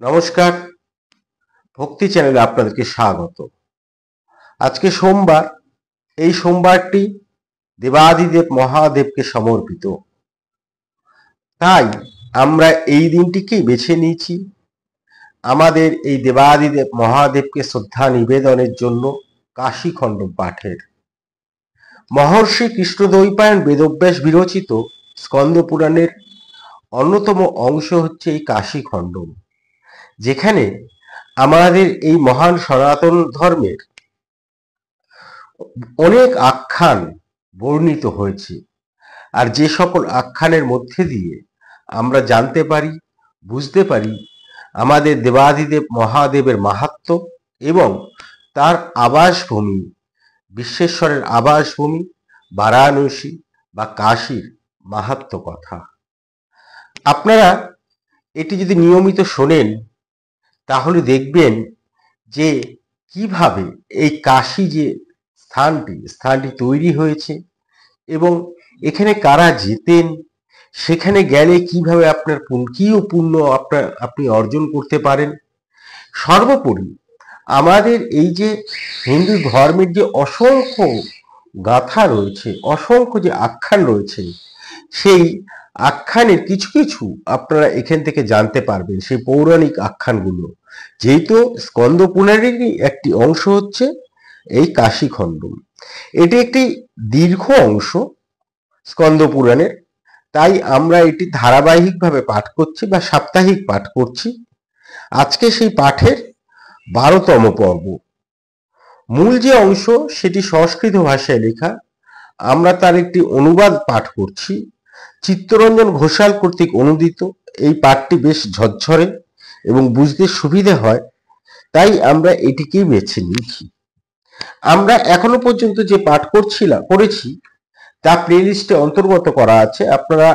নমস্কার, ভক্তি চ্যানেলে আপনাদেরকে স্বাগত। আজকে সোমবার। এই সোমবারটি দেবাদিদেব মহাদেবকে সমর্পিত। তাই আমরা এই দিনটিকেই বেছে নিয়েছি আমাদের এই দেবাদিদেব মহাদেবকে শ্রদ্ধা নিবেদনের জন্য কাশীখণ্ড পাঠের। মহর্ষি কৃষ্ণদ্বৈপায়ন বেদব্যাস বিরচিত স্কন্দ পুরাণের অন্যতম অংশ হচ্ছে এই কাশীখণ্ড, যেখানে আমাদের এই মহান সনাতন ধর্মের অনেক আখ্যান বর্ণিত হয়েছে। আর যে সকল আখ্যানের মধ্যে দিয়ে আমরা জানতে পারি, বুঝতে পারি আমাদের দেবাদিদেব মহাদেবের মাহাত্ম্য এবং তার আবাসভূমি, বিশ্বেশ্বরের আবাসভূমি বারাণসী বা কাশীর মাহাত্ম্য কথা। আপনারা এটি যদি নিয়মিত শোনেন তাহলে দেখবেন যে কিভাবে এই কাশী যে স্থানটি তৈরি হয়েছে এবং এখানে কারা যেতেন, সেখানে গেলে কিভাবে আপনার কি পুণ্য আপনি অর্জন করতে পারেন। সর্বোপরি আমাদের এই যে হিন্দু ধর্মের যে অসংখ্য গাথা রয়েছে, অসংখ্য যে আখ্যান রয়েছে, সেই আখ্যানের কিছু কিছু আপনারা এখান থেকে জানতে পারবেন, সেই পৌরাণিক আখ্যানগুলো। যেহেতু স্কন্দ পুরাণেরই একটি অংশ হচ্ছে এই কাশীখণ্ড। এটি একটি দীর্ঘ অংশ স্কন্দ পুরাণের, তাই আমরা এটি ধারাবাহিকভাবে পাঠ করছি বা সাপ্তাহিক পাঠ করছি। আজকে সেই পাঠের 12তম পর্ব। মূল যে অংশ সেটি সংস্কৃত ভাষায় লেখা, আমরা তার একটি অনুবাদ পাঠ করছি। চিত্তরঞ্জন ঘোষাল কর্তৃক অনুদিত এই পাঠটি বেশ ঝরঝরে এবং বুঝতে সুবিধে হয়, তাই আমরা এটিকেই বেছে নিয়েছি। আমরা এখনো পর্যন্ত যে পাঠ করেছি তা প্লেলিস্টে অন্তর্গত করা আছে, আপনারা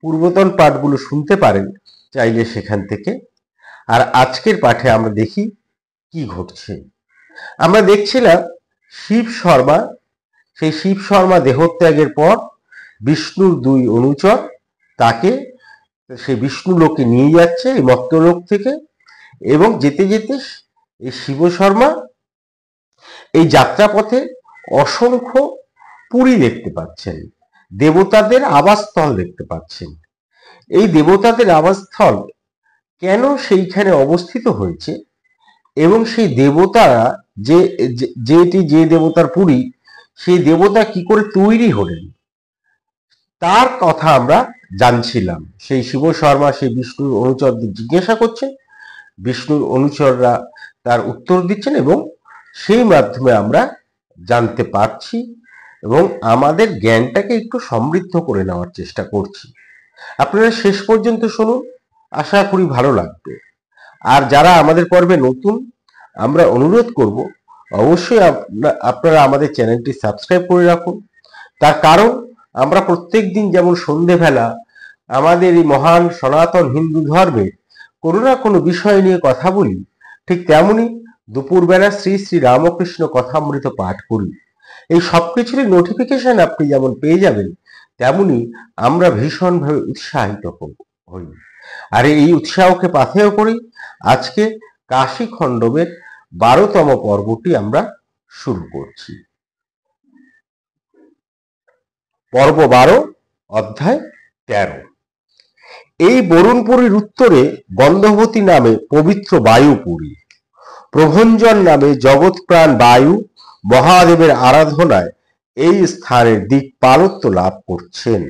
পূর্বতন পাঠগুলো শুনতে পারেন চাইলে সেখান থেকে। আর আজকের পাঠে আমরা দেখি কি ঘটছে। আমরা দেখছিলাম শিব শর্মা, সেই শিব শর্মা দেহত্যাগের পর বিষ্ণুর 2 অনুচর তাকে সেই বিষ্ণু লোকে নিয়ে যাচ্ছে এই মর্ত্যলোক থেকে, এবং যেতে যেতে এই শিব শর্মা এই যাত্রাপথে অসংখ্য পুরী দেখতে পাচ্ছেন, দেবতাদের আবাসস্থল দেখতে পাচ্ছেন। এই দেবতাদের আবাসস্থল কেন সেইখানে অবস্থিত হয়েছে এবং সেই দেবতারা যে দেবতার পুরী, সেই দেবতা কি করে তৈরি হলেন তার কথা আমরা জানছিলাম। সেই শিব শর্মা সেই বিষ্ণুর অনুচরদের জিজ্ঞাসা করছেন, বিষ্ণুর অনুচররা তার উত্তর দিচ্ছেন এবং সেই মাধ্যমে আমরা জানতে পারছি এবং আমাদের জ্ঞানটাকে একটু সমৃদ্ধ করে নেওয়ার চেষ্টা করছি। আপনারা শেষ পর্যন্ত শুনুন, আশা করি ভালো লাগবে। আর যারা আমাদের পর্বে নতুন, আমরা অনুরোধ করব অবশ্যই আপনারা আমাদের চ্যানেলটি সাবস্ক্রাইব করে রাখুন। তার কারণ আমরা প্রত্যেক দিন যেমন সন্ধেবেলা আমাদের এই মহান সনাতন হিন্দু ধর্মের কোনো না কোনো বিষয় নিয়ে কথা বলি, ঠিক তেমনি দুপুরবেলা শ্রী শ্রী রামকৃষ্ণ কথামৃত পাঠ করি। এই সবকিছুরই নোটিফিকেশন আপনি যেমন পেয়ে যাবেন, তেমনি আমরা ভীষণভাবে উৎসাহিত হই। আর এই উৎসাহকে পাথেয় করি আজকে কাশীখণ্ডের 12তম পর্বটি আমরা শুরু করছি। পর্ব 12, অধ্যায় 13। এই বরুণপুরীর উত্তরে গন্ধবতী নামে পবিত্র বায়ুপুরী, প্রভঞ্জন নামে জগৎপ্রাণ বায়ু মহাদেবের আরাধনায় এই স্থানের দিকপালত্য লাভ করছেন।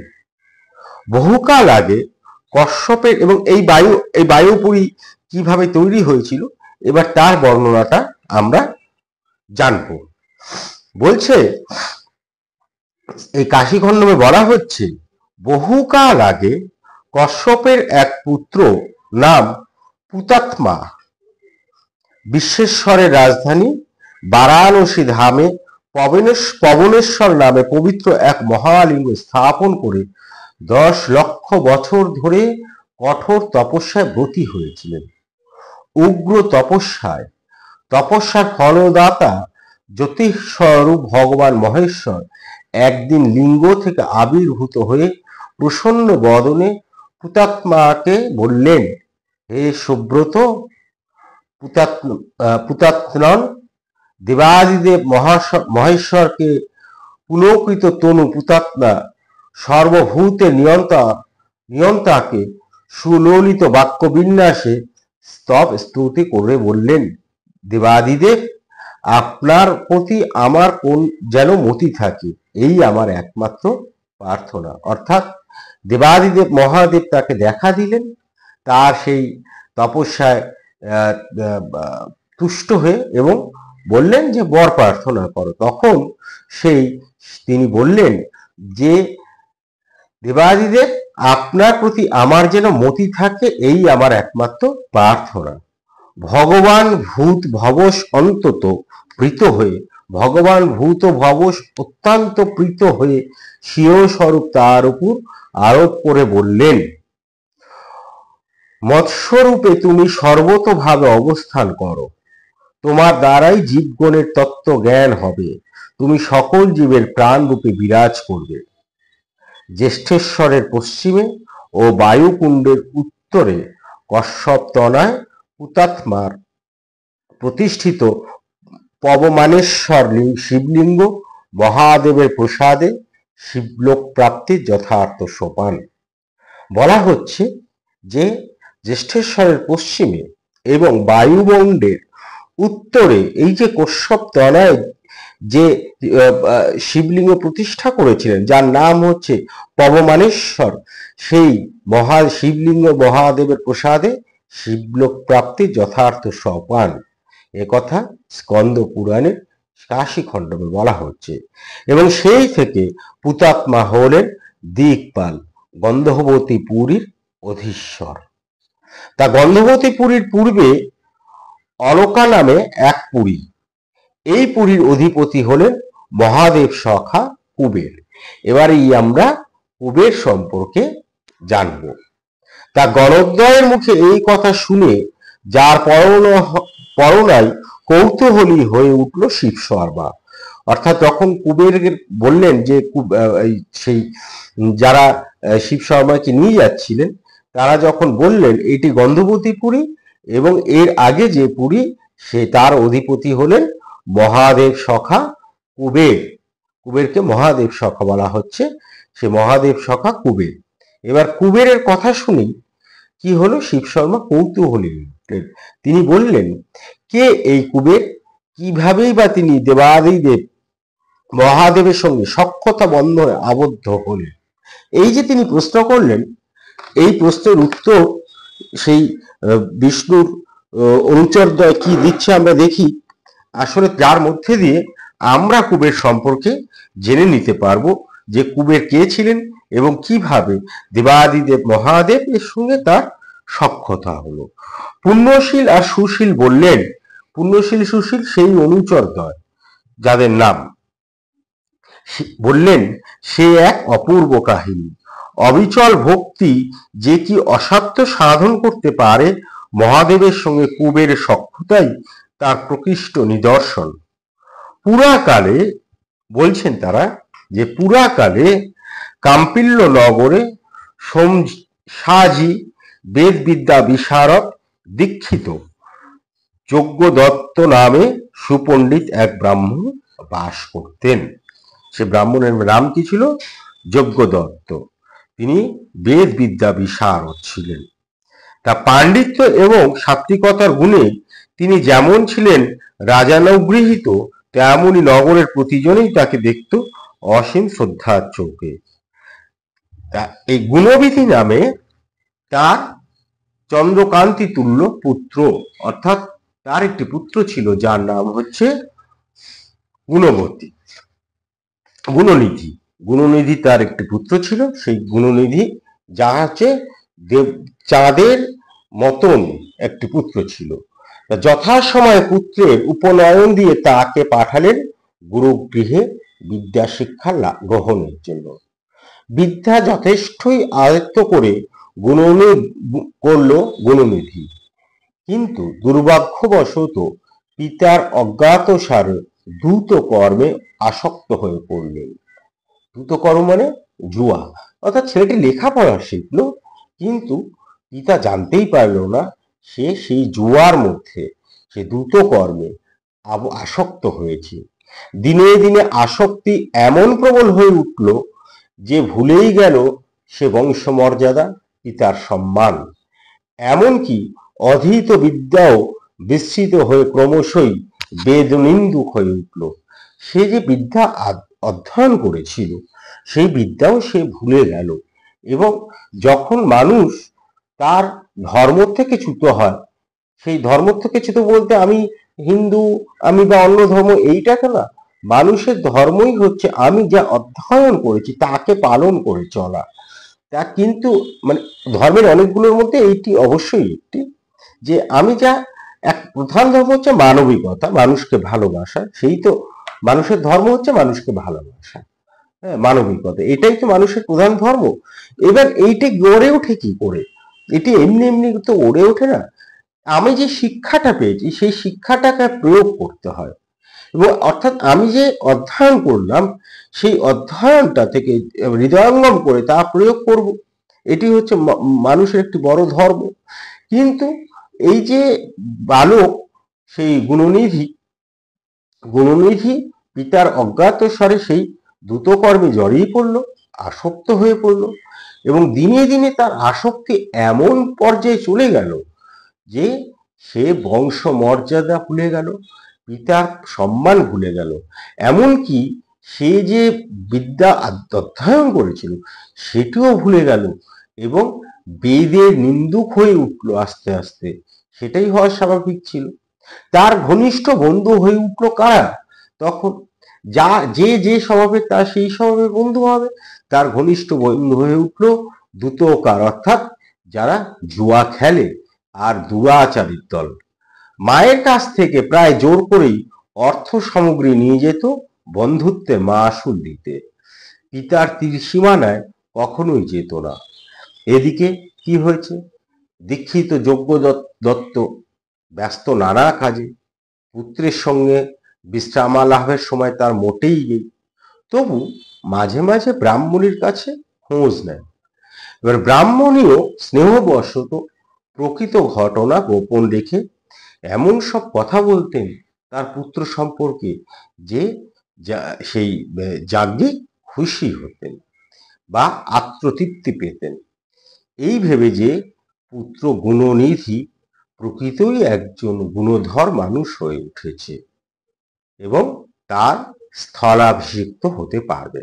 বহুকাল আগে কশ্যপের, এবং এই বায়ুপুরী কিভাবে তৈরি হয়েছিল এবার তার বর্ণনাটা আমরা জানব। বলছে এই কাশীখণ্ডে বলা হচ্ছে, বহুকাল আগে কশ্যপের এক পুত্র নাম পুতাত্মা বিশ্বেশ্বরের রাজধানী বারাণসী ধামে পবনেশ্বর নামে পবিত্র এক মহালিঙ্গ স্থাপন করে 10 লক্ষ বছর ধরে কঠোর তপস্যায় ব্রতী হয়েছিলেন। উগ্র তপস্যার ফলদাতা জ্যোতিস্বরূপ ভগবান মহেশ্বর একদিন লিঙ্গ থেকে আবির্ভূত হয়ে প্রসন্ন বদনে পুতাত্মাকে বললেন, হে সুব্রত পুতাত্নন, দেবাদিদেব মহেশ্বরকে পুলকিত তনু পুতাত্মা সর্বভূতের নিয়ন্তাকে সুললিত বাক্যবিন্যাসে স্তুতি করে বললেন, দেবাদিদেব, আপনার প্রতি আমার কোন যেন মতি থাকে, এই আমার একমাত্র প্রার্থনা। অর্থাৎ দেবাদিদেব মহাদেব তাকে দেখা দিলেন, তার সেই তপস্যায় তুষ্ট হয়ে এবং বললেন যে বর প্রার্থনা করো। তখন তিনি বললেন যে দেবাদিদেব, আপনার প্রতি আমার যেন মতি থাকে, এই আমার একমাত্র প্রার্থনা। ভগবান ভূত ভবস অন্তত প্রীত হয়ে ভগবান ভূত ভবস অত্যন্ত প্রীত হয়ে স্বীয় স্বরূপ তার উপর আরোপ করে বললেন, মৎস্যরূপে তুমি সর্বতোভাবে অবস্থান করো, তোমার দ্বারাই জীবগণের তত্ত্ব জ্ঞান হবে, তুমি সকল জীবের প্রাণ রূপে বিরাজ করবে। জ্যেষ্ঠেশ্বরের পশ্চিমে ও বায়ুকুণ্ডের উত্তরে কশ্যপ তনায় পুতাত্মার প্রতিষ্ঠিত পবমানেশ্বর শিবলিঙ্গ মহাদেবের প্রসাদে শিবলোক প্রাপ্তির যথার্থ সোপান। বলা হচ্ছে যে জ্যেষ্ঠেশ্বরের পশ্চিমে এবং বায়ুমণ্ডের উত্তরে এই যে কশ্যপ তনায় যে শিবলিঙ্গ প্রতিষ্ঠা করেছিলেন, যার নাম হচ্ছে পবমানেশ্বর, সেই শিবলিঙ্গ মহাদেবের প্রসাদে শিবলোক প্রাপ্তির যথার্থ সোপান, একথা স্কন্দ পুরাণের কাশী খণ্ডমে বলা হচ্ছে। এবং সেই থেকে পুতাত্মা হলেন দিকপাল, গন্ধবতী পুরীর অধীশ্বর। তা গন্ধবতী পুরীর পূর্বে অলকা নামে এক পুরী, এই পুরীর অধিপতি হলেন মহাদেব সখা কুবের। এবারে আমরা কুবের সম্পর্কে জানব। তা গণদ্বয়ের মুখে এই কথা শুনে যার পরনায় কৌতূহলী হয়ে উঠল শিব শর্মা। অর্থাৎ যখন কুবের বললেন যে সেই যারা শিব শর্মাকে নিয়ে যাচ্ছিলেন, তারা যখন বললেন এটি গন্ধবতী পুরী এবং এর আগে যে পুরী, সে তার অধিপতি হলেন মহাদেব সখা কুবের। কুবেরকে মহাদেব সখা বলা হচ্ছে, সে মহাদেব সখা কুবের। এবার কুবেরের কথা শুনি কি হলো, শিব শর্মা কৌতূহলী হলেন। তিনি বললেন, কে এই কুবের, কিভাবেই বা তিনি দেবাদিদেব মহাদেবের সঙ্গে সখ্যতা বন্ধনে আবদ্ধ হলেন? এই যে তিনি প্রশ্ন করলেন, এই প্রশ্নের উত্তর সেই বিষ্ণুর অনুচরদ্বয় কি দিচ্ছে আমরা দেখি। আসলে যার মধ্যে দিয়ে আমরা কুবের সম্পর্কে জেনে নিতে পারবো যে কুবের কে ছিলেন এবং কিভাবে দেবাদিদেব মহাদেব এর সঙ্গে তার সখ্যতা হলো। পুণ্যশীল আর সুশীল বললেন, পুণ্যশীল সুশীল সেই অনুচরদ্বয় যাদের নাম বললেন, সে এক অপূর্ব কাহিনী। অবিচল ভক্তি যে কি অসাধ্য সাধন করতে পারে, মহাদেবের সঙ্গে কুবেরের সখ্যতাই তার প্রকৃষ্ট নিদর্শন। পুরাকালে বলছেন তারা যে পুরাকালে কাম্পিল্য নগরে সোমসাজি বেদবিদ্যা বিশারদ দীক্ষিত যজ্ঞদত্ত নামে সুপণ্ডিত এক ব্রাহ্মণ বাস করতেন। সে ব্রাহ্মণের নাম কি ছিল? যজ্ঞদত্ত। তিনি বেদ বিদ্যা বিশারদ ছিলেন। তা পাণ্ডিত্য এবং সাত্ত্বিকতার গুণে তিনি যেমন ছিলেন রাজানুগৃহীত, তেমনি নগরের প্রতিজনেই তাকে দেখত অসীম শ্রদ্ধার চোখে। এই গুণবিধি নামে তার চন্দ্রকান্তি তুল্য পুত্র, অর্থাৎ তার একটি পুত্র ছিল যার নাম হচ্ছে গুণনিধি। গুণনিধি তার একটি পুত্র ছিল। সেই গুণনিধি যা হচ্ছে চাঁদের মতন একটি পুত্র ছিল। যথাসময়ে পুত্রের উপনয়ন দিয়ে তাকে পাঠালেন গুরুগৃহে বিদ্যা শিক্ষা গ্রহণের জন্য। বিদ্যা যথেষ্টই আয়ত্ত করে করল গুণনিধি, কিন্তু দুর্ভাগ্যবশত পিতার অজ্ঞাতসারে দ্রুত কর্মে আসক্ত হয়ে পড়লেন। দ্রুত কর্ম মানে জুয়া। অর্থাৎ ছেলেটি লেখাপড়া শিখলো, কিন্তু পিতা জানতেই পারল না সে সেই জুয়ার মধ্যে, সে দ্রুত কর্মে আসক্ত হয়েছে। দিনে দিনে আসক্তি এমন প্রবল হয়ে উঠল যে ভুলেই গেল সে বংশমর্যাদা, পিতার সম্মান, এমনকি অধীত বিদ্যাও বিস্মৃত হয়ে ক্রমশই বেদনিন্দুক হয়ে উঠল। সে যে বিদ্যা অধ্যয়ন করেছিল সেই বিদ্যাও সে ভুলে গেল। এবং যখন মানুষ তার ধর্ম থেকে চ্যুত হয়, সেই ধর্ম থেকে চ্যুত বলতে আমি হিন্দু, আমি বা অন্য ধর্ম এইটাকে না, মানুষের ধর্মই হচ্ছে আমি যা অধ্যয়ন করেছি তাকে পালন করে চলা। তা কিন্তু মানে ধর্মের অনেকগুলোর মধ্যে এইটি অবশ্যই একটি, যে আমি যা এক প্রধান ধর্ম হচ্ছে মানবিকতা, মানুষকে ভালোবাসা। সেই তো মানুষের ধর্ম হচ্ছে মানুষকে ভালোবাসা, হ্যাঁ, মানবিকতা, এটাই তো মানুষের প্রধান ধর্ম। এবার এইটা গড়ে ওঠে কি করে? এটি এমনি এমনি তো গড়ে ওঠে না। আমি যে শিক্ষাটা পেয়েছি সেই শিক্ষাটাকে প্রয়োগ করতে হয়। এবং অর্থাৎ আমি যে অধ্যয়ন করলাম সেই অধ্যয়নটা থেকে হৃদয়ঙ্গম করে তা প্রয়োগ করব, এটি হচ্ছে মানুষের একটি বড় ধর্ম। কিন্তু এই যে বালক, সেই গুণনিধি পিতার অজ্ঞাতসারে সেই দ্রুতকর্মে জড়িয়ে পড়ল, আসক্ত হয়ে পড়ল, এবং দিনে দিনে তার আসক্তি এমন পর্যায়ে চলে গেল যে সে বংশ মর্যাদা ভুলে গেল, পিতার সম্মান ভুলে গেল, এমনকি সে যে বিদ্যা অধ্যয়ন করেছিল সেটিও ভুলে গেল, এবং বেদের নিন্দুক হয়ে উঠল আস্তে আস্তে। সেটাই হওয়া স্বাভাবিক ছিল। তার ঘনিষ্ঠ বন্ধু হয়ে উঠল কারা তখন? যা যে যে স্বভাবের তার সেই স্বভাবের বন্ধু হবে। তার ঘনিষ্ঠ বন্ধু হয়ে উঠল দ্রুতকার, অর্থাৎ যারা জুয়া খেলে আর দুরাচারীর দল। মায়ের কাছ থেকে প্রায় জোর করেই অর্থ সামগ্রী নিয়ে যেত বন্ধুত্বে মাসুল দিতে, পিতার তীরসীমানায় কখনোই যেত না। এদিকে কি হয়েছে? দীক্ষিত যোগ্য দত্ত ব্যস্ত নানা কাজে, পুত্রের সঙ্গে বিশ্রামালাভের সময় তার মোটেই নেই। তবু মাঝে মাঝে ব্রাহ্মণীর কাছে খোঁজ নেয়। এবার ব্রাহ্মণীও স্নেহবশত প্রকৃত ঘটনা গোপন রেখে এমন সব কথা বলতেন তার পুত্র সম্পর্কে যে সেই যাজ্ঞিক খুশি হতেন বা আত্মতৃপ্তি পেতেন, এই ভেবে যে পুত্র গুণনিধি প্রকৃতই একজন গুণধর মানুষ হয়ে উঠেছে এবং তার স্থলাভিষিক্ত হতে পারবে।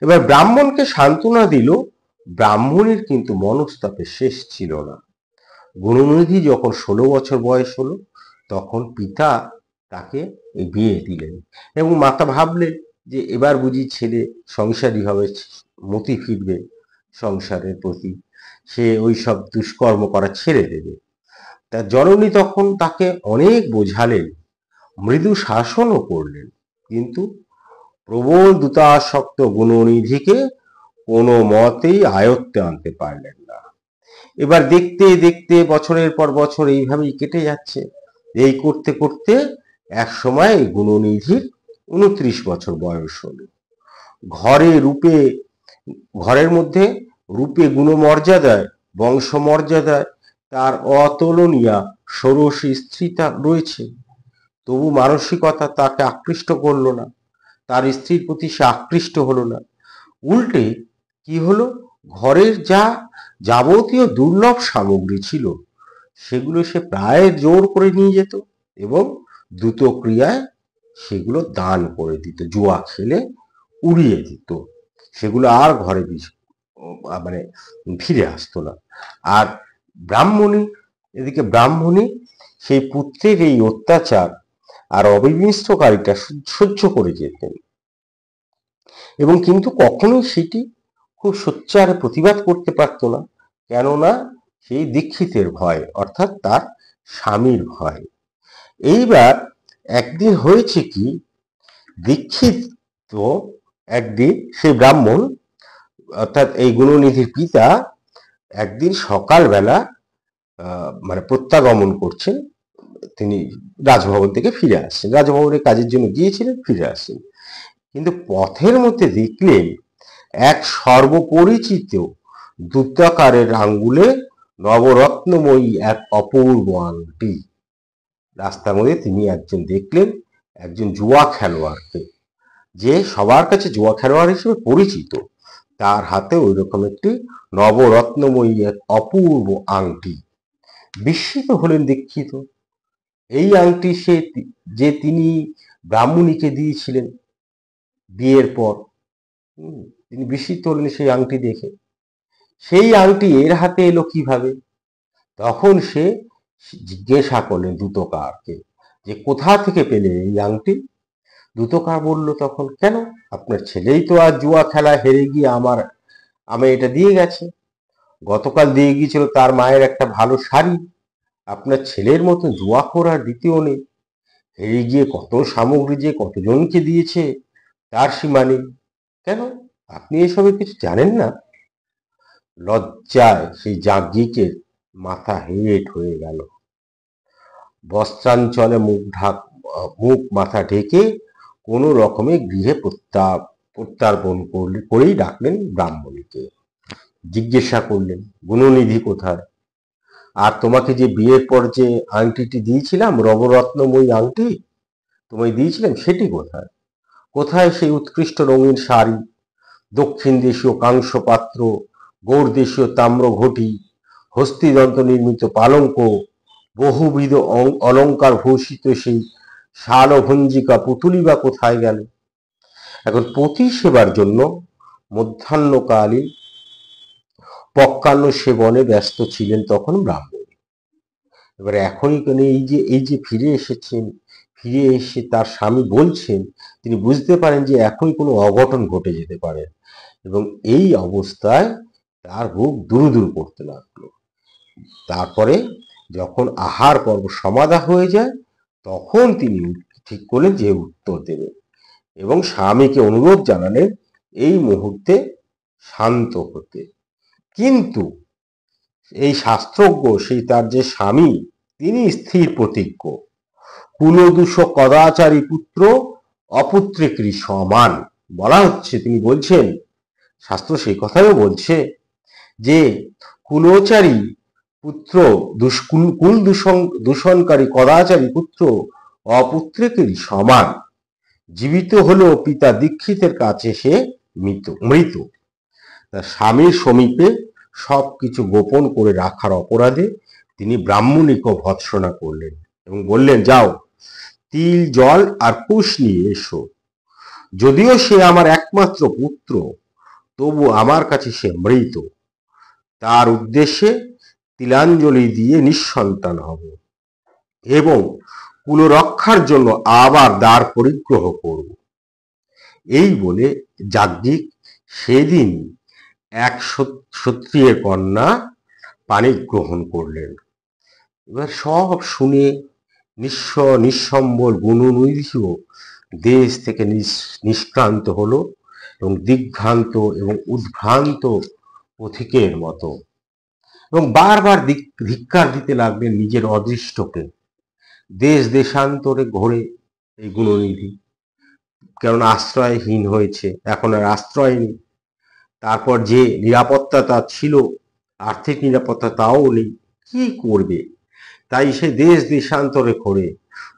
এবার ব্রাহ্মণকে সান্ত্বনা দিল। ব্রাহ্মণের কিন্তু মনস্তাপে শেষ ছিল না। গুণনিধি যখন 16 বছর বয়স হলো তখন পিতা তাকে বিয়ে দিলেন, এবং মাতা ভাবলেন যে এবার বুঝি ছেলে সংসারী হবে, মতি ফিরবে সংসারের প্রতি, সে ওই সব দুষ্কর্ম করা ছেড়ে দেবে। তার জননী তখন তাকে অনেক বোঝালেন, মৃদু শাসনও করলেন, কিন্তু প্রবল দ্রুতাসক্ত গুণনিধিকে কোনো মতেই আয়ত্তে আনতে পারলেন না। এবার দেখতে দেখতে বছরের পর বছর এইভাবেই কেটে যাচ্ছে। এই করতে করতে এক সময় গুণনিধির 29 বছর বয়স হলো। ঘরের মধ্যে রূপে গুণমর্যাদায়, বংশমর্যাদায় তার অতুলনীয় ষোড়শী স্ত্রী রয়েছে। তবু মানসিকতা তাকে আকৃষ্ট করল না, তার স্ত্রীর প্রতি সে আকৃষ্ট হলো না। উল্টে কি হলো, ঘরের যা যাবতীয় দুর্লভ সামগ্রী ছিল সেগুলো সে প্রায় জোর করে নিয়ে যেত এবং দ্রুত ক্রিয়ায় সেগুলো দান করে দিত, জুয়া খেলে উড়িয়ে দিত, সেগুলো আর ঘরে মানে ফিরে আসতো না। আর ব্রাহ্মণী সেই পুত্রের এই অত্যাচার আর অবিমিষ্টকারিতা সহ্য করে যেতেন, এবং কিন্তু কখনোই সেটি খুব সোচ্চারে প্রতিবাদ করতে পারত না। কেননা সেই দীক্ষিতের ভয়, অর্থাৎ তার স্বামীর ভয়। এইবার একদিন হয়েছে কি, দীক্ষিত একদিন সেই ব্রাহ্মণ অর্থাৎ এই গুণনিধির পিতা একদিন সকালবেলা মানে প্রত্যাগমন করছেন, তিনি রাজভবন থেকে ফিরে আসছেন, রাজভবনের কাজের জন্য গিয়েছিলেন, ফিরে আসছেন। কিন্তু পথের মধ্যে দেখলেন এক সর্বপরিচিত দূতাকারের আঙ্গুলে নবরত্নময়ী এক অপূর্ব আংটি। রাস্তার মধ্যে তিনি একজন দেখলেন, একজন জুয়া খেলোয়াড়কে, যে সবার কাছে জুয়া খেলোয়াড় হিসেবে পরিচিত, তার হাতে ওই রকম একটি নবরত্নময়ী এক অপূর্ব আংটি। বিস্মিত হলেন দীক্ষিত। এই আংটি যে তিনি ব্রাহ্মণীকে দিয়েছিলেন বিয়ের পর। তিনি বিস্মিত হলেন সেই আংটি দেখে। সেই আংটি এর হাতে এলো কিভাবে? তখন সে জিজ্ঞাসা করলেন দ্রুতকারকে যে কোথা থেকে পেলে এই আংটি। দ্রুতকার বলল তখন, কেন, আপনার ছেলেই তো আজ জুয়া খেলা হেরে গিয়ে আমি এটা দিয়ে গেছে। গতকাল দিয়ে গিয়েছিল তার মায়ের একটা ভালো শাড়ি। আপনার ছেলের মতো জুয়াখোর আর দ্বিতীয় নেই। হেরে গিয়ে কত সামগ্রী যে কতজনকে দিয়েছে তার সীমা নেই। কেন, আপনি এসবের কিছু জানেন না? লজ্জায় সেই যাজ্ঞিকের মাথা হেট হয়ে গেল। বস্ত্রাঞ্চলে মুখ মাথা ঢেকে কোনো রকমে গৃহে প্রত্যার্পণ করেই ডাকলেন ব্রাহ্মণীকে। জিজ্ঞাসা করলেন, গুণনিধি কোথায়? আর তোমাকে যে বিয়ের পর যে আংটিটি দিয়েছিলাম, নবরত্নময়ী আংটি তোমায় দিয়েছিলাম, সেটি কোথায়? কোথায় সেই উৎকৃষ্ট রঙিন শাড়ি, দক্ষিণ দেশীয় কাংস পাত্র, গৌড় দেশীয় তাম্র ঘটি, হস্তিদন্ত নির্মিত পালঙ্ক, বহুবিধ অলঙ্কার ভূষিত সেই শালভঞ্জিকা পুতুলি বা কোথায় গেল? এখন পতি সেবার জন্য মধ্যাহ্নকালীন পক্কান্ন সেবনে ব্যস্ত ছিলেন তখন ব্রাহ্মণ। এবার এখনই কেন এই যে ফিরে এসেছেন, ফিরে এসে তার স্বামী বলছেন, তিনি বুঝতে পারেন যে এখনই কোনো অঘটন ঘটে যেতে পারে, এবং এই অবস্থায় তার বুক দুরুদুরু করতে লাগলো। তারপরে যখন আহার পর্ব সমাধা হয়ে যায়, তখন তিনি ঠিক করলেন যে উত্তর দেবেন, এবং স্বামীকে অনুরোধ জানালেন এই মুহূর্তে শান্ত হতে। কিন্তু এই শাস্ত্রজ্ঞ, সেই তার যে স্বামী, তিনি স্থির প্রতিজ্ঞ। কুলদূষ কদাচারী পুত্র অপুত্রিকৃ সমান বলা হচ্ছে। তিনি বলছেন, শাস্ত্র সেই কথাও বলছে যে কুলোচারী পুত্র, কুল দূষণকারী কদাচারী পুত্র অপুত্রিকেরই সমান। জীবিত হলেও পিতা দীক্ষিতের কাছে সে মৃত। তার স্বামীর সমীপে সবকিছু গোপন করে রাখার অপরাধে তিনি ব্রাহ্মণীকে ভৎসনা করলেন এবং বললেন, যাও, তিল জল আর কুশ নিয়ে এসো। যদিও সে আমার একমাত্র পুত্র, তবু আমার কাছে সে মৃত। তার উদ্দেশ্যে তিলাঞ্জলি দিয়ে নিঃসন্তান হব এবং কুলরক্ষার জন্য আবার দ্বার পরিগ্রহ করব। এই বলে যাজ্ঞিক সেদিন এক ক্ষত্রিয়ের কন্যা পানি গ্রহণ করলেন। এবার সব শুনে নিঃসম্বল গুণনিধিও দেশ থেকে নিষ্ক্রান্ত হলো এবং দিগ্ভ্রান্ত এবং উদ্ভ্রান্ত পথিকের মতো, এবং বারবার ধিক্কার দিতে লাগলেন নিজের অদৃষ্টকে। দেশ দেশান্তরে ঘোরে এই গুণনিধি, কারণ আশ্রয়হীন হয়েছে, এখন আর আশ্রয় নেই। তারপর যে নিরাপত্তা তার ছিল, আর্থিক নিরাপত্তা, তাও নেই। কি করবে? তাই সে দেশ দেশান্তরে ঘোরে,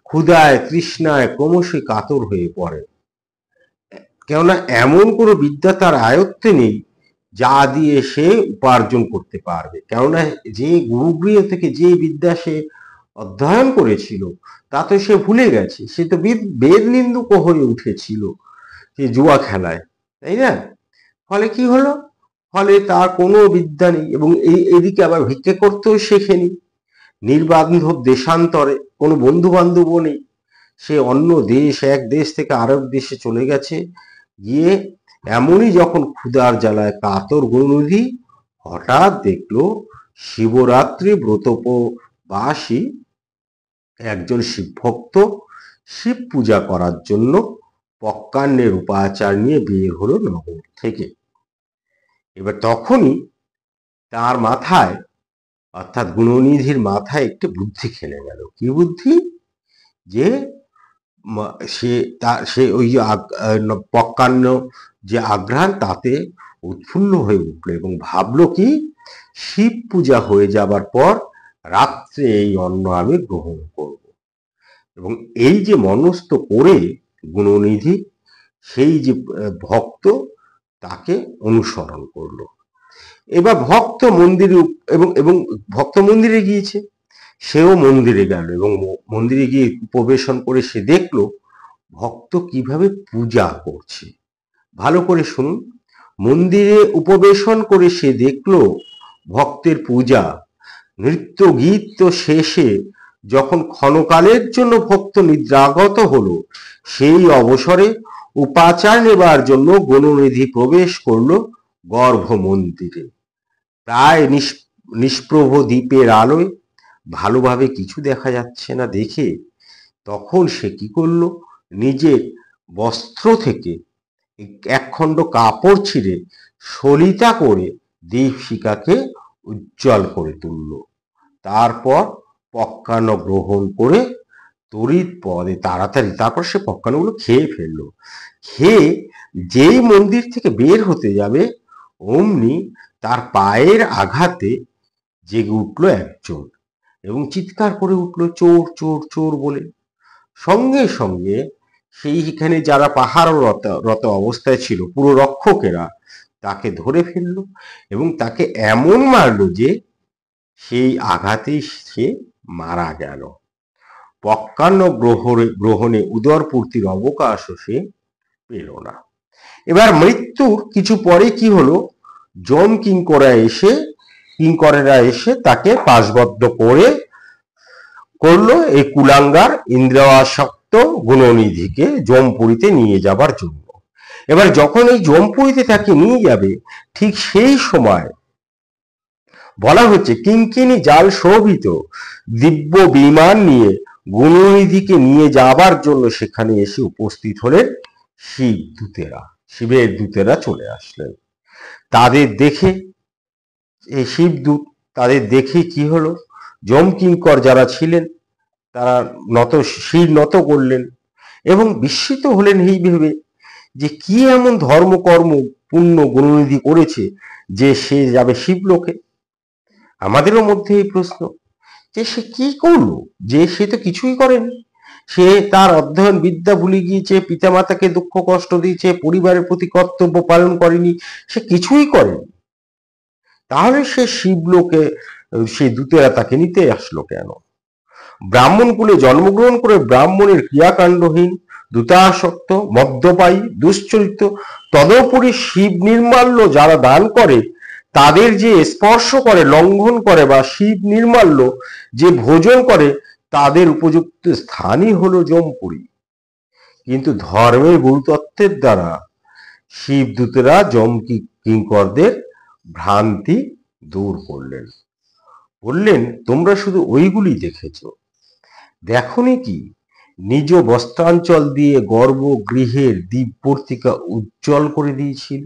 ক্ষুধায় তৃষ্ণায় ক্রমশই কাতর হয়ে পড়ে। কেননা এমন কোনো বিদ্যা তার আয়ত্তে নেই যা দিয়ে সে উপার্জন করতে পারবে। কেননা যে গুরুগৃহ থেকে যে বিদ্যা সে অধ্যয়ন করেছিল তা তো সে ভুলে গেছে। সে তো বেদ নিন্দুক হয়ে উঠেছিল যে জুয়া খেলায়, তাই না? ফলে কি হলো? ফলে তার কোনো বিদ্যা নেই, এবং এদিকে আবার ভিক্ষে করতেও শেখেনি। নির্বান্ধব দেশান্তরে, কোনো বন্ধু বান্ধবও নেই। সে অন্য দেশ, এক দেশ থেকে আরেক দেশে চলে গেছে। গিয়ে এমনই যখন ক্ষুধার জ্বালায় কাতর গুণনিধি হঠাৎ দেখলো শিবরাত্রি ব্রতোপবাসী একজন শিবভক্ত শিব পূজা করার জন্য পক্কান্নের উপাচার নিয়ে বের হলো নগর থেকে। এবার তখনই তার মাথায়, অর্থাৎ গুণনিধির মাথায় একটি বুদ্ধি খেলে গেল। কি বুদ্ধি? যে সে ওই পক্কান্ন যে আঘ্রাণ, তাতে উৎফুল্ল হয়ে উঠল এবং ভাবলো কি, শিব পূজা হয়ে যাবার পর রাত্রে এই অন্ন আমি গ্রহণ করব। এবং এই যে মনস্থ করে গুণনিধি সেই যে ভক্ত তাকে অনুসরণ করলো। এবার ভক্ত মন্দিরে এবং এবং ভক্ত মন্দিরে গিয়েছে, সেও মন্দিরে গেল এবং মন্দিরে গিয়ে উপবেশন করে সে দেখলো ভক্ত কিভাবে পূজা করছে। ভালো করে শুনুন। মন্দিরে উপবেশন করে সে দেখলো ভক্তের পূজা, নৃত্য গীত শেষে যখন ক্ষণকালের জন্য ভক্ত নিদ্রাগত হলো, সেই অবসরে উপাচার নেবার জন্য গুণনিধি প্রবেশ করলো গর্ভ মন্দিরে। প্রায় নিষ্প্রভ দ্বীপের আলোয় ভালোভাবে কিছু দেখা যাচ্ছে না দেখে তখন সে কি করলো, নিজের বস্ত্র থেকে একখণ্ড কাপড় ছিঁড়ে সলিতা করে দীপশিখাকে উজ্জ্বল করে তুলল। তারপর পক্কান্ন গ্রহণ করে তড়িৎ পদে তাড়াতাড়ি তারপর সে পক্কান্নগুলো খেয়ে ফেললো। খেয়ে যেই মন্দির থেকে বের হতে যাবে অমনি তার পায়ের আঘাতে জেগে উঠলো একজন এবং চিৎকার করে উঠলো চোর চোর চোর বলে। সঙ্গে সঙ্গে সেইখানে যারা পাহারারত অবস্থায় ছিল পুরো রক্ষকেরা তাকে ধরে ফেললো এবং তাকে এমন মারলো যে সেই আঘাতেই সে মারা গেল। পক্কান্ন গ্রহণে উদরপূর্তির অবকাশও সে পেল না। এবার মৃত্যুর কিছু পরে কি হলো, যম কিঙ্করেরা এসে তাকে পাশবদ্ধ করলো এই কুলাঙ্গার ইন্দ্রিয়াসক্ত গুণনিধিকে যমপুরীতে নিয়ে যাবার জন্য। এবার যখন এই যমপুরীতে তাকে নিয়ে যাবে ঠিক সেই সময় বলা হচ্ছে কিঙ্কিনী জাল শোভিত দিব্য বিমান নিয়ে গুণনিধিকে নিয়ে যাবার জন্য সেখানে এসে উপস্থিত হলেন শিবের দূতেরা চলে আসলেন। তাদের দেখে এই শিবদূত তাদের দেখে কি হলো, যমকিঙ্কর যারা ছিলেন তারা শির নত করলেন এবং বিস্মিত হলেন এই ভেবে যে কি এমন ধর্মকর্ম পুণ্য গুণনিধি করেছে যে সে যাবে শিবলোকে। আমাদেরও মধ্যে এই প্রশ্ন যে সে কি করলো, যে সে তো কিছুই করেনি। সে তার অধ্যয়ন বিদ্যা ভুলে গিয়েছে, পিতামাতাকে দুঃখ কষ্ট দিয়েছে, পরিবারের প্রতি কর্তব্য পালন করেনি, সে কিছুই করেনি। তাহলে সে শিবলোকে সেই দূতেরা তাকে নিতে আসলো কেন? ব্রাহ্মণ কুলে জন্মগ্রহণ করে ব্রাহ্মণের ক্রিয়াকাণ্ডহীন, দূতাসক্ত, মদ্যপায়ী, দুশ্চরিত্র, তদুপরি শিব নির্মাল্য যারা দান করে তাদের যে স্পর্শ করে, লঙ্ঘন করে বা শিব নির্মাল্য যে ভোজন করে তাদের উপযুক্ত স্থানই হলো যমপুরী। কিন্তু ধর্মের গুরুতত্ত্বের দ্বারা শিবদূতেরা কিঙ্করদের ভ্রান্তি দূর করলেন। বললেন তোমরা শুধু ওইগুলি দেখেছ, দেখনি কি নিজ বস্ত্রাঞ্চল দিয়ে গর্ভগৃহের দীপবর্তিকা উজ্জ্বল করে দিয়েছিল।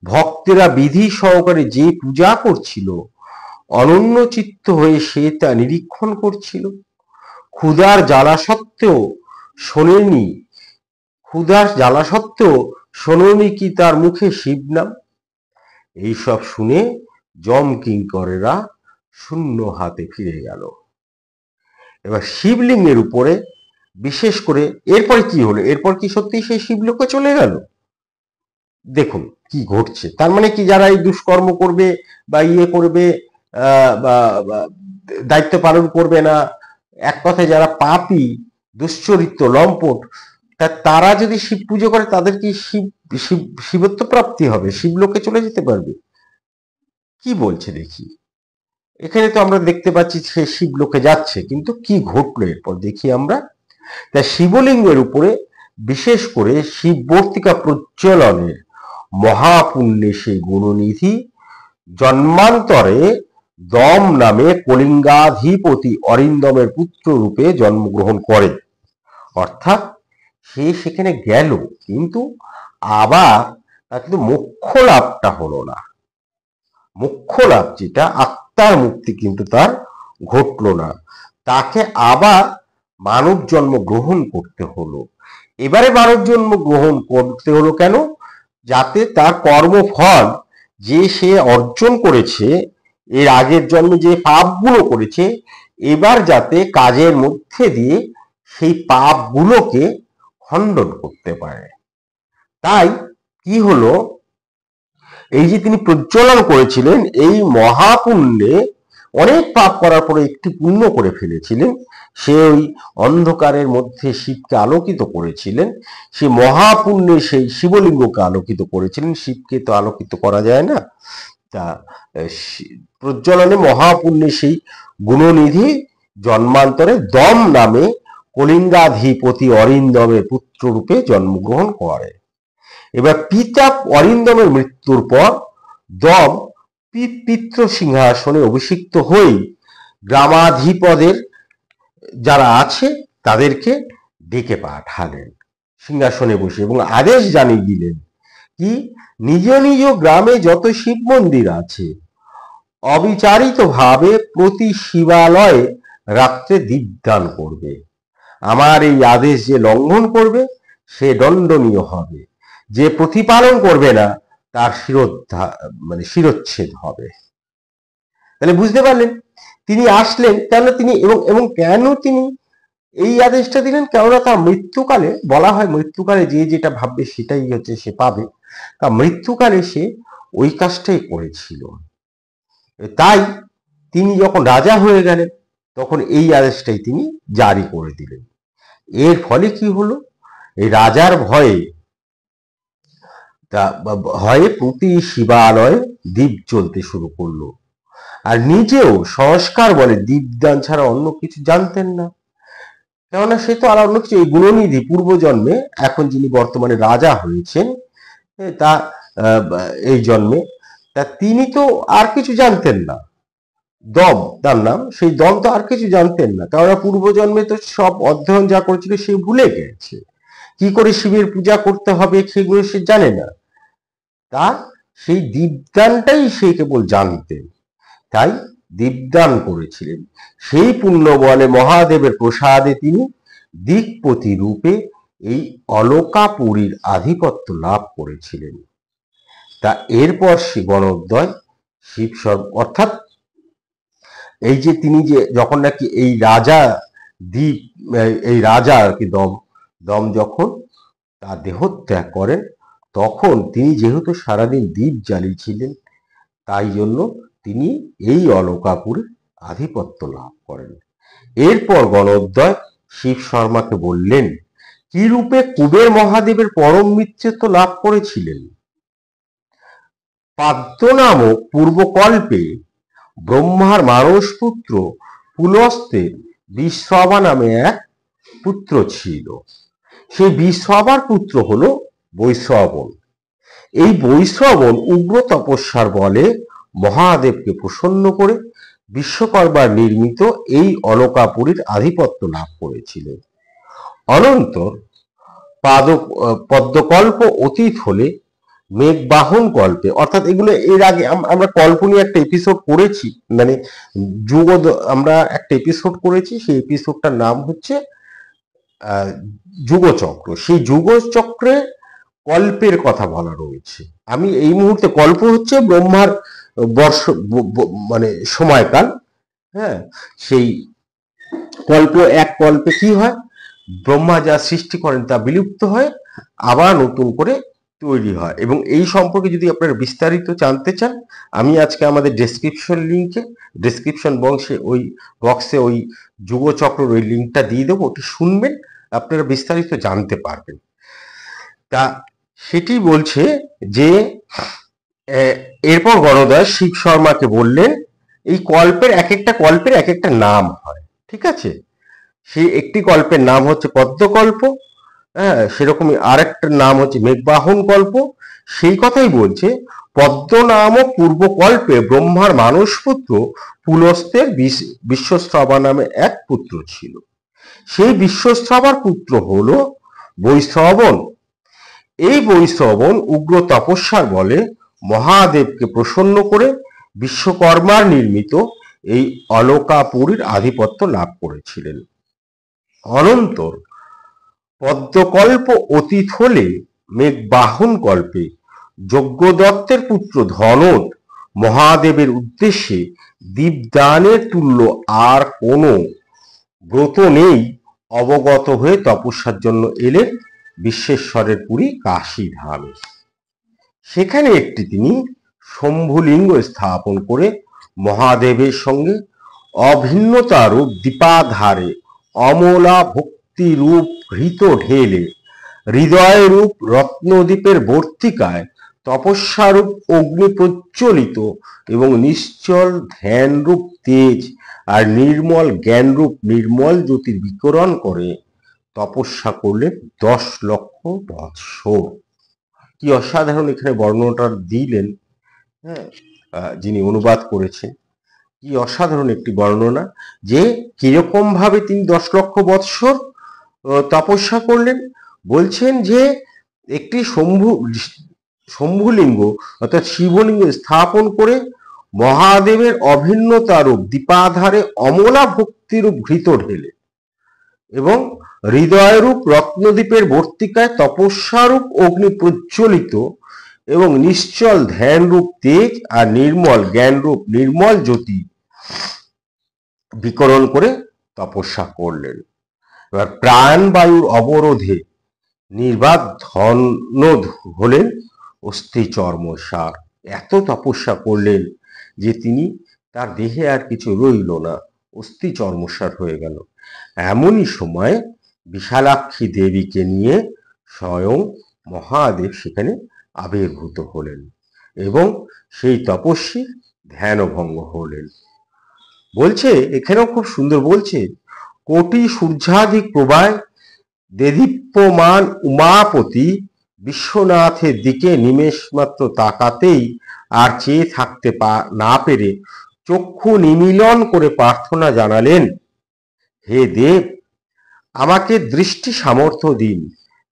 ভক্তেরা বিধি সহকারে যে পূজা করছিল অনন্য চিত্ত হয়ে সে তা নিরীক্ষণ করছিল। ক্ষুধার জ্বালা সত্ত্বেও শোনেনি কি তার মুখে শিব নাম? এইসব শুনে যমকিঙ্করেরা শূন্য হাতে ফিরে গেল। এবার শিবলিঙ্গের উপরে বিশেষ করে এরপরে কি হলো, এরপর কি সত্যি সেই শিবলোকে চলে গেল? দেখুন কি ঘটছে। তার মানে কি যারা এই দুষ্কর্ম করবে বা করবে বা দায়িত্ব পালন করবে না, এক কথায় যারা পাপী, দুশ্চরিত্র, লম্পট, তারা যদি শিব পুজো করে তাদের কি শিবত্ব প্রাপ্তি হবে, শিবলোকে চলে যেতে পারবে? কি বলছে দেখি। এখানে তো আমরা দেখতে পাচ্ছি সে শিবলোকে যাচ্ছে, কিন্তু কি ঘটলো এরপর দেখি আমরা। তাই শিবলিঙ্গের উপরে বিশেষ করে শিববর্তিকা প্রজ্বলনের মহাপুণ্যে সেই গুণনিধি জন্মান্তরে দম নামে কলিঙ্গাধিপতি অরিন্দমের পুত্র রূপে জন্মগ্রহণ করে। অর্থাৎ সে সেখানে গেল, কিন্তু আবার তার কিন্তু মোক্ষ লাভটা হলো না। মোক্ষ লাভ যেটা আত্মার মুক্তি কিন্তু তার ঘটলো না, তাকে আবার মানব জন্ম গ্রহণ করতে হলো। এবারে মানব জন্ম গ্রহণ করতে হলো কেন? যাতে তার কর্মফল যে সে অর্জন করেছে, এর আগের জন্মে যে পাপগুলো করেছে, এবার যাতে কাজের মধ্যে দিয়ে সেই পাপগুলোকে খণ্ডন করতে পারে। তাই কি হলো, এই যে তিনি প্রজ্বলন করেছিলেন, এই মহাপুণ্যে অনেক পাপ করার পরে একটি পুণ্য করে ফেলেছিলেন, সে ওই অন্ধকারের মধ্যে শিবকে আলোকিত করেছিলেন, সে মহাপুণ্যে সেই শিবলিঙ্গকে আলোকিত করেছিলেন। শিবকে তো আলোকিত করা যায় না, তা প্রজ্বলনে মহাপুণ্যে সেই গুণনিধি জন্মান্তরে দম নামে কলিঙ্গাধিপতি অরিন্দমের পুত্র রূপে জন্মগ্রহণ করে। এবার পিতা অরিন্দমের মৃত্যুর পর দম পিতৃ সিংহাসনে অভিষিক্ত হয়ে গ্রামাধিপদের যারা আছে তাদেরকে ডেকে পাঠালেন সিংহাসনে বসে, এবং আদেশ জানিয়ে দিলেন কি, নিজ নিজ গ্রামে যত শিব মন্দির আছে অবিচারিত ভাবে প্রতি শিবালয়ে রাত্রে দীপদান করবে। আমার এই আদেশ যে লঙ্ঘন করবে সে দণ্ডনীয় হবে, যে প্রতিপালন করবে না তার শিরোচ্ছেদ হবে। তাহলে বুঝতে পারলেন তিনি আসলেন কেন, তিনি এবং কেন তিনি এই আদেশটা দিলেন, কেননা তার মৃত্যুকালে বলা হয় মৃত্যুকালে যে যেটা ভাববে সেটাই হচ্ছে সে পাবে, তা মৃত্যুকালে সে ওই কাজটাই করেছিল। তাই তিনি যখন রাজা হয়ে গেলেন তখন এই আদেশটাই তিনি জারি করে দিলেন। এর ফলে কি হলো, এই রাজার ভয়ে প্রতি শিবালয়ে দীপ জ্বলতে শুরু করলো, আর নিজেও সংস্কার বলে দীপদান ছাড়া অন্য কিছু জানতেন না। কেননা সে তো আর অন্য কিছু, এই গুণনিধি পূর্বজন্মে, এখন যিনি বর্তমানে রাজা হয়েছেন তা এই জন্মে, তা তিনি তো আর কিছু জানতেন না। দম তার নাম, সেই দম তো আর কিছু জানতেন না, কেননা পূর্বজন্মে তো সব অধ্যয়ন যা করেছিল সে ভুলে গেছে, কি করে শিবের পূজা করতে হবে সেগুলো সে জানে না। তা সেই দীপদানটাই সে কেবল জানতেন, তাই দীপদান করেছিলেন। সেই পুণ্য বলে মহাদেবের প্রসাদে তিনি দিকপতি রূপে এই অলকাপুরীর আধিপত্য লাভ করেছিলেন। তা এরপর সে গণোদয় শিব অর্থাৎ এই যে তিনি যে যখন নাকি এই রাজা দ্বীপ, এই রাজা আর কি দম যখন তার দেহত্যাগ করেন, তখন তিনি যেহেতু সারাদিন দ্বীপ জ্বালিয়েছিলেন, তাই জন্য তিনি এই অলকাপুরে আধিপত্য লাভ করেন। এরপর গণোদয় শিব শর্মাকে বললেন কি রূপে কুবের মহাদেবের পরম মিত্রত্ব লাভ করেছিলেন। পাদ্য নামক পূর্বকল্পে ব্রহ্মার মানস পুত্র পুলস্তের বিশ্রবা নামে এক পুত্র ছিল। সেই বিশ্রবার পুত্র হলো বৈশ্রবণ। এই বৈশ্রবণ উগ্র তপস্যার বলে মহাদেবকে প্রসন্ন করে বিশ্বকর্মার নির্মিত এই অলকাপুরীর আধিপত্য লাভ করেছিলেন। অনন্তর পদ্মকল্প অতীত হলে মেঘবাহন কল্পে, অর্থাৎ এগুলো এর আগে আমরা কল্প নিয়ে একটা এপিসোড করেছি, মানে আমরা একটা এপিসোড করেছি, সেই এপিসোডটার নাম হচ্ছে যুগচক্র। সেই যুগচক্রে কল্পের কথা বলা রয়েছে। আমি এই মুহূর্তে কল্প হচ্ছে ব্রহ্মার বর্ষ মানে সময়কাল, হ্যাঁ, সেই এক কল্পে কি হয়, ব্রহ্মা যা সৃষ্টি করেন তা বিলুপ্ত হয় আবার নতুন করে তৈরি হয়। এবং এই সম্পর্কে যদি আপনারা বিস্তারিত জানতে চান, আমি আজকে আমাদের ডেসক্রিপশন বক্সে ওই যুগচক্রের ওই লিঙ্কটা দিয়ে দেবো, ওটি শুনবেন, আপনারা বিস্তারিত জানতে পারবেন। তা সেটি বলছে যে এরপর গণোদয় শিব শর্মাকে বললেন এই কল্পের এক একটা নাম হয়, ঠিক আছে, সেই একটি কল্পের নাম হচ্ছে পদ্মকল্প, হ্যাঁ, সেরকমই আরেকটার নাম হচ্ছে মেঘবাহন কল্প। সেই কথাই বলছে, পদ্ম নামক পূর্বকল্পে ব্রহ্মার মানস পুত্র পুলস্তের বিশ্বস্রবা নামে এক পুত্র ছিল। সেই বিশ্বস্রবার পুত্র হলো বৈশ্রবণ। এই বৈশ্রবণ উগ্র তপস্যার বলে মহাদেবকে প্রসন্ন করে বিশ্বকর্মার নির্মিত এই অলকাপুরীর আধিপত্য লাভ করেছিলেন। অনন্তর পদ্মকল্প অতীত হলে মেঘবাহন কল্পে যজ্ঞদত্তের পুত্র ধনদ মহাদেবের উদ্দেশ্যে দীপদানের তুল্য আর কোনো ব্রত নেই অবগত হয়ে তপস্যার জন্য এলেন বিশ্বেশ্বরের পুরী কাশী ধামে। সেখানে একটি তিনি শম্ভুলিঙ্গ স্থাপন করে মহাদেবের সঙ্গে অভিন্নতারূপ দীপাধারে অমলা ভক্তিরূপ ঘৃত ঢেলে হৃদয়রূপ রত্নদ্বীপের বর্তিকায় তপস্যারূপ অগ্নি প্রজ্বলিত এবং নিশ্চল ধ্যানরূপ তেজ আর নির্মল জ্ঞানরূপ নির্মল জ্যোতির বিকরণ করে তপস্যা করলেন 10 লক্ষ বৎসর। কি অসাধারণ এখানে বর্ণনাটা দিলেন, হ্যাঁ, যিনি অনুবাদ করেছেন। কি অসাধারণ একটি বর্ণনা, যে কিরকম ভাবে তিনি 10 লক্ষ বৎসর তপস্যা করলেন। বলছেন যে একটি শম্ভুলিঙ্গ অর্থাৎ শিবলিঙ্গ স্থাপন করে মহাদেবের অভিন্নতারূপ দীপাধারে অমলা ভক্তিরূপ ঘৃত ঢেলে এবং হৃদয়রূপ রত্নদ্বীপের বর্তিকায় তপস্যারূপ অগ্নি প্রজ্বলিত এবং নিশ্চল ধ্যানরূপ তেজ আর নির্মল জ্ঞানরূপ নির্মল জ্যোতি বিকরণ করে তপস্যা করলেন। এবার প্রাণবায়ুর অবরোধে নির্বাক ধনদ হলেন অস্থি চর্মসার। এত তপস্যা করলেন যে তিনি, তার দেহে আর কিছু রইল না, অস্থি চর্মসার হয়ে গেল। এমনই সময় বিশালাক্ষী দেবীকে নিয়ে স্বয়ং মহাদেব সেখানে আবির্ভূত হলেন এবং সেই তপস্বী ধ্যানভঙ্গ হলেন। বলছে এখানেও খুব সুন্দর বলছে, কোটি সূর্যাধিক প্রভায় দেদীপ্যমান উমাপতি বিশ্বনাথের দিকে নিমেষ মাত্র তাকাতেই আর চেয়ে থাকতে না পেরে চক্ষু নিমীলন করে প্রার্থনা জানালেন, হে দেব, আমাকে দৃষ্টি সামর্থ্য দিন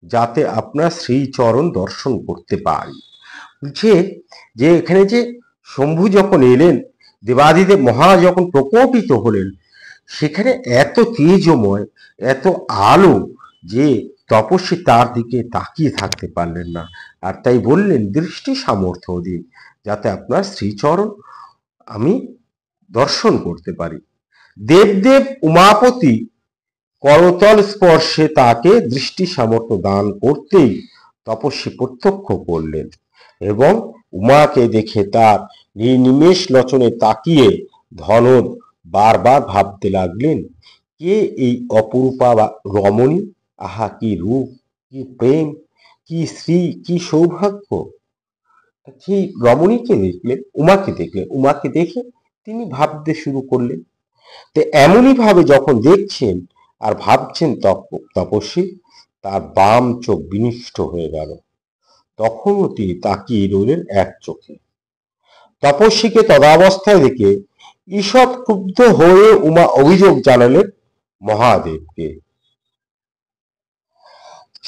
যাতে আপনার শ্রীচরণ দর্শন করতে পারি। বলছে যে এখানে যে শম্ভু যখন এলেন, দেবাদিদেব মহারাজ যখন প্রকটিত হলেন, সেখানে এত তেজময়, এত আলো যে তপস্বী তার দিকে তাকিয়ে থাকতে পারলেন না, আর তাই বললেন দৃষ্টি সামর্থ্য দিন যাতে আপনার শ্রীচরণ আমি দর্শন করতে পারি। দেবদেব উমাপতি করতল স্পর্শে তাকে দৃষ্টি সামর্থ্য দান করতেই তপস্বী প্রত্যক্ষ করলেন এবং উমাকে দেখে তার নির্নিমেষ লোচনে তাকিয়ে ধনদ বারবার ভাবতে লাগলেন, কে এই অপরূপা রমণী, আহা কি রূপ, কি প্রেম, কি শ্রী, কি সৌভাগ্য। সেই রমণীকে দেখলেন, উমাকে দেখে তিনি ভাবতে শুরু করলেন। তো এমনই ভাবে যখন দেখছেন আর ভাবছেন তপস্বী, তার বাম চোখ বিনিষ্ট হয়ে গেল। তখনও তিনি তাকিয়ে রইলেন এক চোখে। তপস্বীকে তদাবস্থায় দেখে ঈষৎ ক্ষুব্ধ হয়ে উমা অভিযোগ জানালেন মহাদেবকে।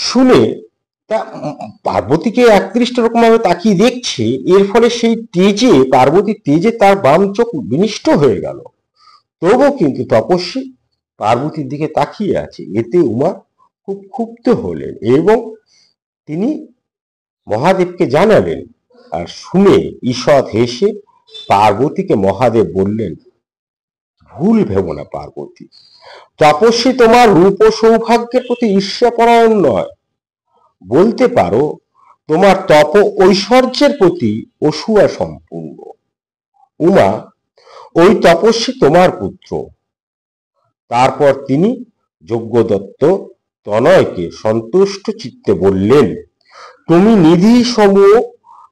শুনে তা পার্বতীকে একদৃষ্ট রকম ভাবে তাকিয়ে দেখছে, এর ফলে সেই তেজে, পার্বতীর তেজে তার বাম চোখ বিনিষ্ট হয়ে গেল। তবুও কিন্তু তপস্বী পার্বতীর দিকে তাকিয়ে আছে। এতে উমা খুব ক্ষুব্ধ হলেন এবং তিনি মহাদেবকে জানালেন। আর শুনে ঈষৎ হেসে পার্বতীকে মহাদেব বললেন, ভুল ভেবো না পার্বতী, তপস্বী তোমার রূপ ও সৌভাগ্যের প্রতি ঈর্ষাপরায়ণ নয়, বলতে পারো তোমার তপ ঐশ্বর্যের প্রতি অসূয়া সম্পূর্ণ। উমা, ওই তপস্বী তোমার পুত্র। তারপর তিনি যজ্ঞদত্ত তনয়কে সন্তুষ্ট চিত্তে বললেন, তুমি নিধি সমূহ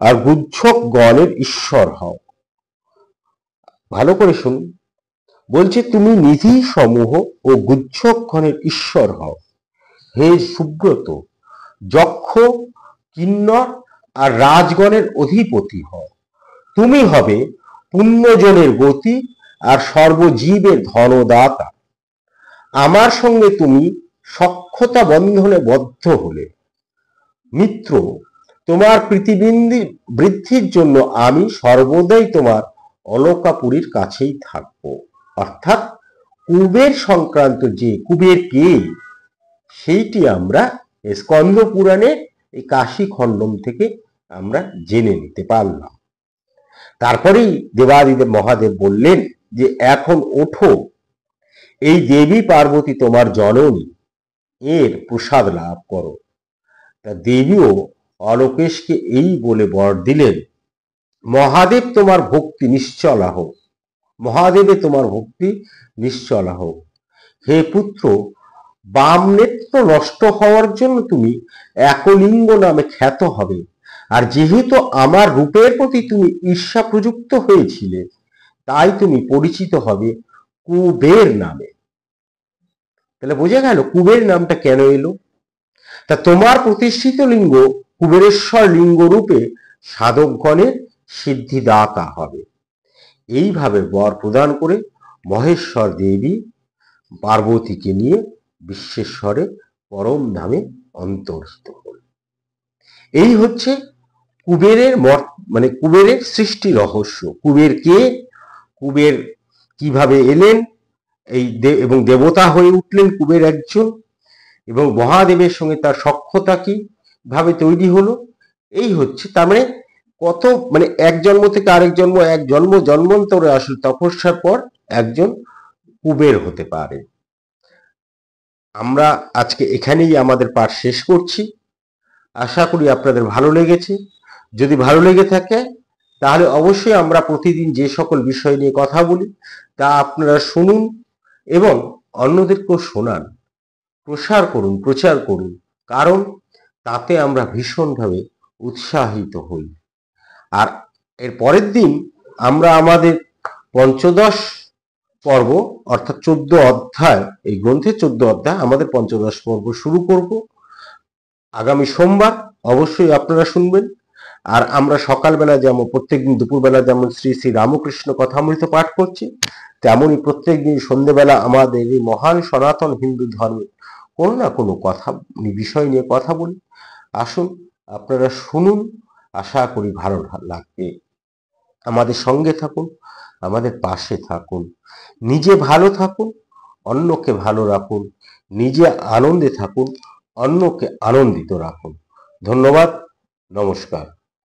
আর গুজ্জক গণের ঈশ্বর হও। ভালো করে শুনুন, বলছে তুমি নিধি সমূহ ও গুজ্জক গণের ঈশ্বর হও। হে সুব্রত, যক্ষ, কিন্নর আর রাজগণের অধিপতি হও। তুমি হবে পুণ্যজনের গতি আর সর্বজীবের ধনদাতা। আমার সঙ্গে তুমি সখ্যতা বন্ধনে বদ্ধ হলে। মিত্র, তোমার প্রীতিবৃদ্ধি বৃদ্ধির জন্য আমি সর্বদাই তোমার অলকাপুরীর কাছেই থাকব। অর্থাৎ কুবের সংক্রান্ত যে কুবের কে, সেইটি আমরা স্কন্দ পুরাণে এই কাশী খণ্ডম থেকে আমরা জেনে নিতে পারলাম। তারপরেই দেবাদিদেব মহাদেব বললেন যে এখন ওঠো, এই দেবী পার্বতী তোমার জননী, এর প্রসাদ লাভ করো। তা দেবীও অলোকেশকে এই বলে বর দিলেন, মহাদেব তোমার ভক্তি নিশ্চলা হোক, মহাদেবে তোমার ভক্তি নিশ্চলা হোক। হে পুত্র, বাম নেত্র নষ্ট হওয়ার জন্য তুমি একলিঙ্গ নামে খ্যাত হবে, আর যেহেতু আমার রূপের প্রতি তুমি ঈর্ষা প্রযুক্ত হয়েছিলে, তাই তুমি পরিচিত হবে কুবের নামে। তাহলে বোঝা গেল কুবের নামটা কেন এলো। তা তোমার প্রতিষ্ঠিত লিঙ্গ কুবেরেশ্বর লিঙ্গ রূপে সাধকগণের সিদ্ধিদাতা হবে। এইভাবে বর প্রদান করে মহেশ্বর দেবী পার্বতীকে নিয়ে বিশ্বেশ্বরে পরম ধামে অন্তর্হিত হল। এই হচ্ছে কুবেরের মানে কুবেরের সৃষ্টি রহস্য। কুবের কে, কুবের কিভাবে এলেন, এই এবং দেবতা হয়ে উঠলেন কুবের একজন, এবং মহাদেবের সঙ্গে তার সখ্যতা কি ভাবে তৈরি হলো। এই হচ্ছে তার মানে কত, মানে এক জন্ম থেকে আরেক জন্ম, এক জন্ম জন্মান্তরে আসলে তপস্যার পর একজন কুবের হতে পারে। আমরা আজকে এখানেই আমাদের পাঠ শেষ করছি। আশা করি আপনাদের ভালো লেগেছে। যদি ভালো লেগে থাকে তাহলে অবশ্যই আমরা প্রতিদিন যে সকল বিষয় নিয়ে কথা বলি তা আপনারা শুনুন এবং অন্যদেরকেও শোনান, প্রসার করুন, প্রচার করুন, কারণ তাতে আমরা ভীষণভাবে উৎসাহিত হই। আর এর পরের দিন আমরা আমাদের পঞ্চদশ পর্ব অর্থাৎ 14 অধ্যায়, এই গ্রন্থের 14 অধ্যায় আমাদের পঞ্চদশ পর্ব শুরু করব আগামী সোমবার। অবশ্যই আপনারা শুনবেন। আর আমরা সকালবেলা যেমন প্রত্যেকদিন দুপুরবেলা যেমন শ্রী শ্রী রামকৃষ্ণ কথামৃত পাঠ করছি, তেমনই প্রত্যেকদিন সন্ধ্যেবেলা আমাদের এই মহান সনাতন হিন্দু ধর্মের কোনো না কোনো কথা বিষয় নিয়ে কথা বলি। আসুন আপনারা শুনুন, আশা করি ভালো লাগবে। আমাদের সঙ্গে থাকুন, আমাদের পাশে থাকুন, নিজে ভালো থাকুন, অন্যকে ভালো রাখুন, নিজে আনন্দে থাকুন, অন্যকে আনন্দিত রাখুন। ধন্যবাদ, নমস্কার।